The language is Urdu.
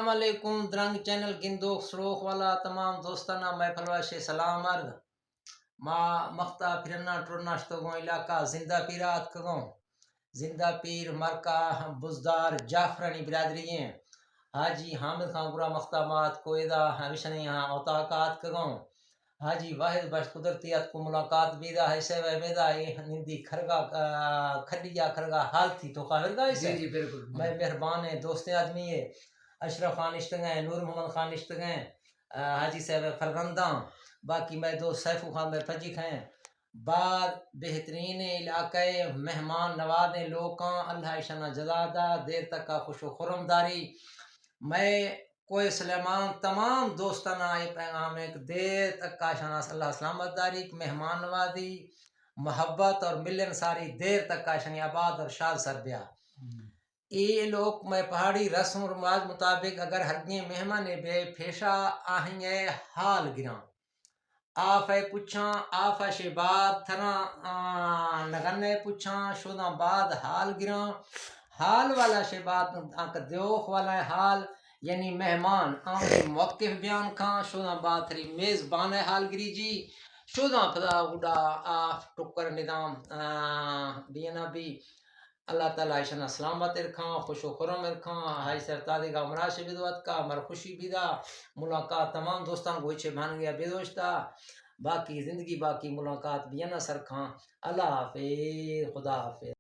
السلام علیکم درنگ چینل گندوخ سروخ والا تمام دوستانہ محفل واشے سلام عرض ما مختا پھرنا ٹرنا شتگوں علاقہ زندہ پیرات کگوں زندہ پیر مرکہ بزدار جعفرانی برادری ہیں حاجی حامد خان گرا مختامات کوئدہ ہمشنی ہاں اوتاقات کگوں حاجی واحد بش قدرتیات کو ملاقات بیدہ ہے سے ویدہ نندی کھرگا کھڈیا کھرگا حال تھی تو خواہر گا اسے جی بالکل میں مہربان ہے دوست آدمی ہے اشرف خان اشتگیں نور محمد خان اشتگیں حاجی صاحب فرغنداں باقی میں دوست سیفو خان میں پجی کھائیں بعد بہترین علاقے مہمان نوازیں لوکاں اللہ شنا جزادہ دیر تک کا خوش و خرم داری میں کوئی سلیمان تمام دوستانہ آئی پیغام ایک دیر تک کا شنا اللہ سلامت داری مہمان نوازی محبت اور ملن ساری دیر تک کا شنی آباد اور شاد سربیا یہ لوگ میں پہاڑی رسم و رواج مطابق اگر ہرگیں مہمان بے پیشہ آہیں حال گراں آفے پوچھاں آفا شے بعد تھنا نگنے پوچھاں شوداں بعد حال گراں حال والا شے بعد آنکھ دیوخ والا حال یعنی مہمان آنکھ موقف بیان کھاں شوداں بعد تھری میزبان حال گری جی شوداں پدا اڈا آف ٹکر نظام بینا بھی اللہ تعالیٰ عشنا سلامت رکھاں خوش و خرم رکھاں ہائی سرطادی کا عمرہ سے بدوات کا مر خوشی بیدا ملاقات تمام دوستان کو اچھے بھان گیا بیدوشتا باقی زندگی باقی ملاقات بینا سرکھاں اللہ حافظ خدا حافظ